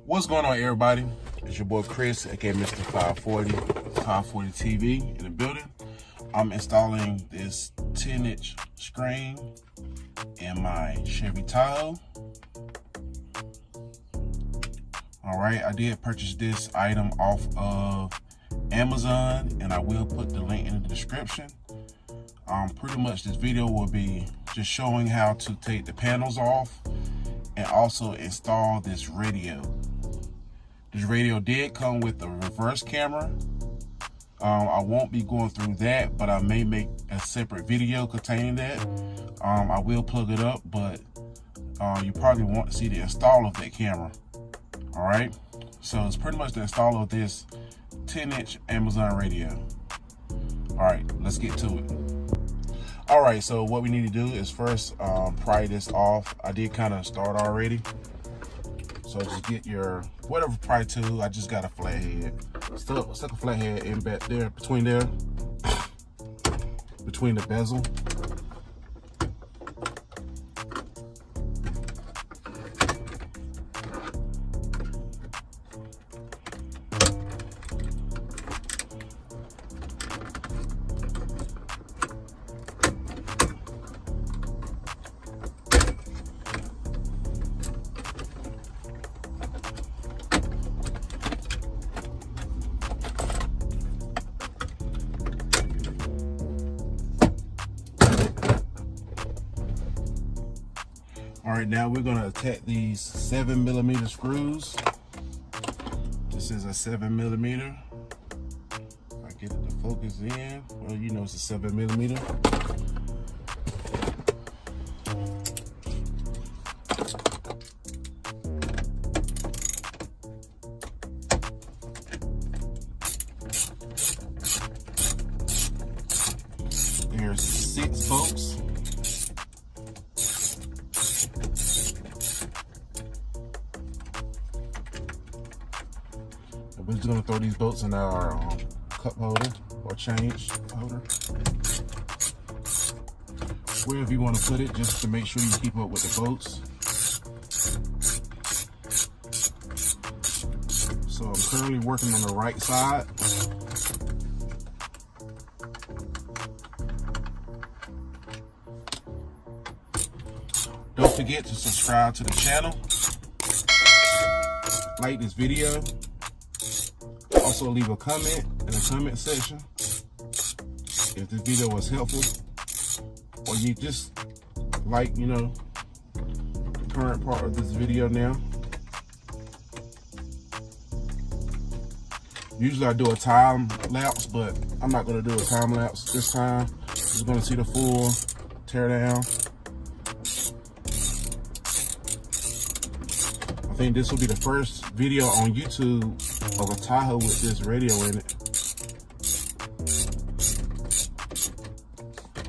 What's going on, everybody? It's your boy Chris, aka Mr. 540 TV in the building. I'm installing this 10-inch screen in my Chevy Tahoe. Alright, I did purchase this item off of Amazon, and I will put the link in the description. Pretty much this video will be just showing how to take the panels off and also install this radio. This radio did come with a reverse camera. I won't be going through that, but I may make a separate video containing that. I will plug it up, but you probably want to see the install of that camera. All right, so it's pretty much the install of this 10-inch Amazon radio. All right, let's get to it. All right, so what we need to do is first pry this off. I did kind of start already. So just get your whatever pry tool. I just got a flathead. Stuck a flathead in back there, between the bezel. All right, now we're gonna attach these 7mm screws. This is a 7mm. I get it to focus in. Well, you know it's a 7mm. There's 6 bolts. We're just gonna throw these bolts in our cup holder or change holder. Wherever you want to put it, just to make sure you keep up with the bolts. So I'm currently working on the right side. Don't forget to subscribe to the channel. Like this video. Also leave a comment in the comment section if this video was helpful, or you just like, you know, the current part of this video now. Usually I do a time lapse, but I'm not going to do a time lapse this time. You're going to see the full tear down. I think this will be the first video on YouTube of a Tahoe with this radio in it.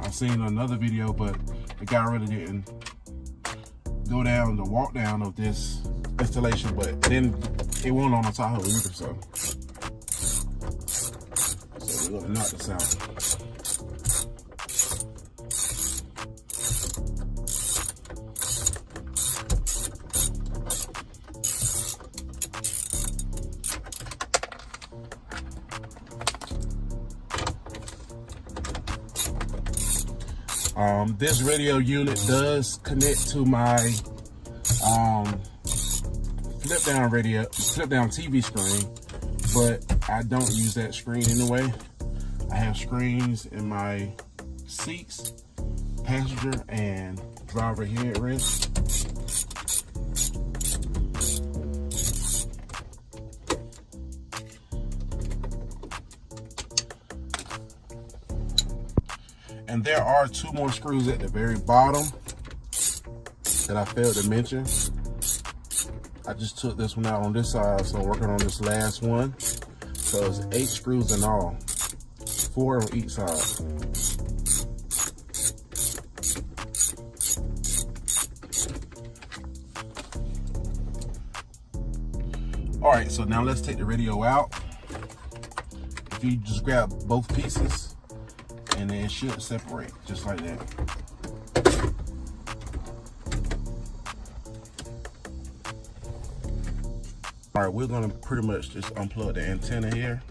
I've seen another video, but the guy really didn't go down the walk down of this installation, but then it won't on a Tahoe either, so we're gonna knock this out. This radio unit does connect to my flip down TV screen, but I don't use that screen anyway. I have screens in my seats, passenger and driver headrest. And there are 2 more screws at the very bottom that I failed to mention. I just took this one out on this side, so I'm working on this last one. So it's 8 screws in all, 4 on each side. All right, so now let's take the radio out. If you just grab both pieces, and then it should separate just like that. All right, we're gonna pretty much just unplug the antenna here.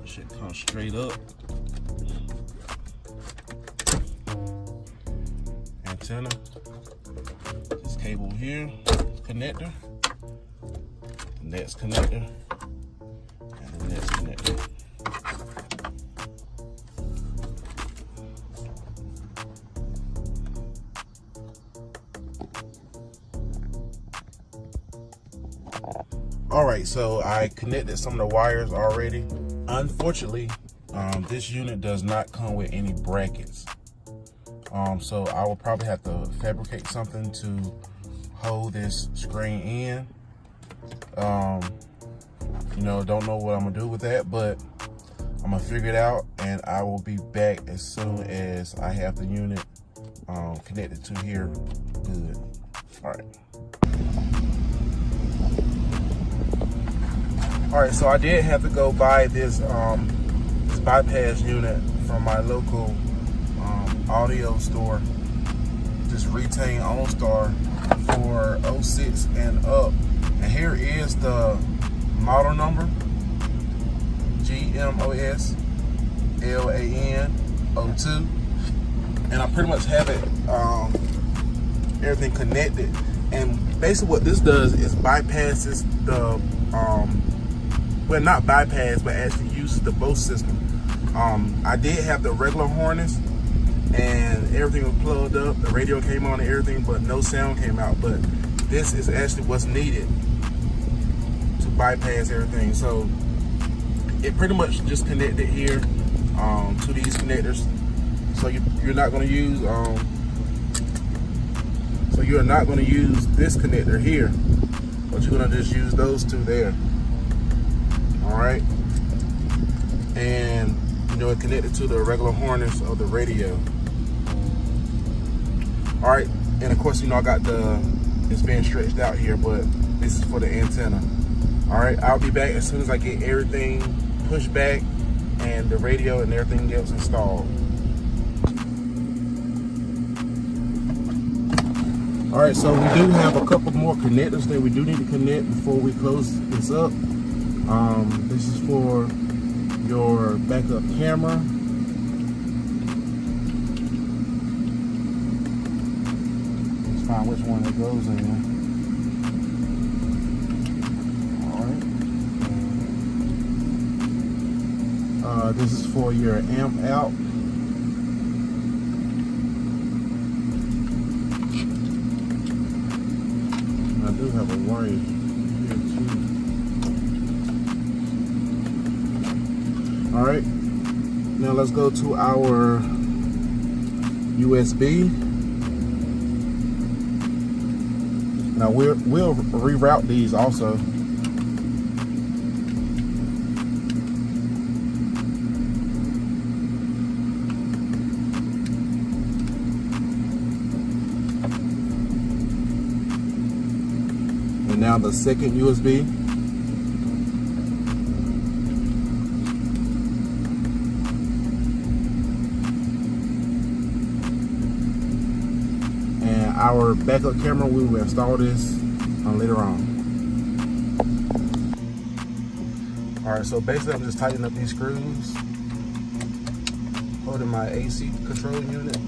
It should come straight up. Antenna. This cable here, connector. The next connector. And the next connector. All right, so I connected some of the wires already. Unfortunately, this unit does not come with any brackets. So I will probably have to fabricate something to hold this screen in. You know, don't know what I'm gonna do with that, but I'm gonna figure it out, and I will be back as soon as I have the unit connected to here good. All right. All right, so I did have to go buy this bypass unit from my local audio store, this Retain OnStar for 06 and up. And here is the model number, GMOS LAN02. And I pretty much have it, everything connected. And basically what this does is bypasses the, well, not bypass, but actually uses the Bose system. I did have the regular harness and everything was plugged up. The radio came on and everything, but no sound came out. But this is actually what's needed to bypass everything. So it pretty much just connected here to these connectors. So you're not going to use this connector here, but you're going to just use those two there. All right, and you know, it connected to the regular harness of the radio. All right, and of course, you know, I got it's being stretched out here, but this is for the antenna. All right, I'll be back as soon as I get everything pushed back and the radio and everything else installed. All right, so we do have a couple more connectors that we do need to connect before we close this up. This is for your backup camera. Let's find which one it goes in. All right. This is for your amp out. I do have a wire here too. All right, now let's go to our USB. Now we'll reroute these also. And now the second USB. Our backup camera, we will install this later on. All right, so basically I'm just tightening up these screws, holding my AC control unit.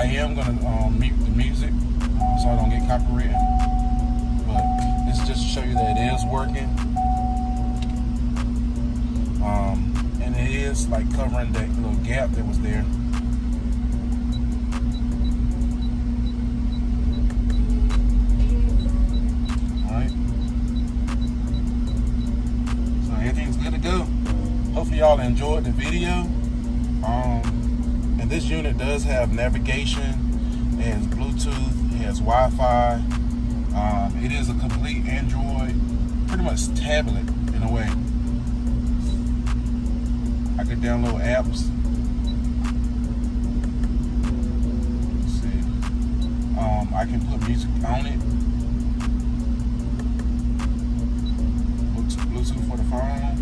I am gonna mute the music so I don't get copyrighted. But this is just to show you that it is working. And it is like covering that little gap that was there. Alright. So everything's good to go. Hopefully y'all enjoyed the video. And this unit does have navigation, it has Bluetooth, it has Wi-Fi. It is a complete Android, pretty much tablet in a way. I could download apps. Let's see. I can put music on it. Bluetooth for the phone.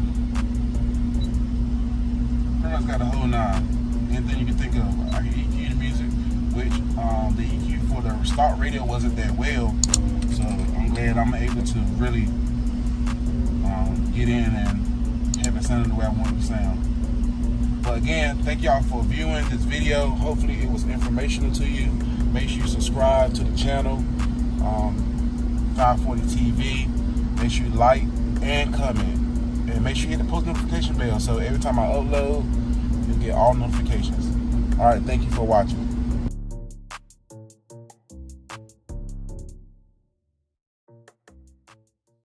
Pretty much got the whole nine. Anything you can think of. I can EQ the music, which the EQ for the stock radio wasn't that well. So I'm glad I'm able to really get in and have it sound the way I want it to sound. But again, thank y'all for viewing this video. Hopefully it was informational to you. Make sure you subscribe to the channel, 540 TV. Make sure you like and comment. And make sure you hit the post notification bell so every time I upload, you'll get all notifications. All right, thank you for watching.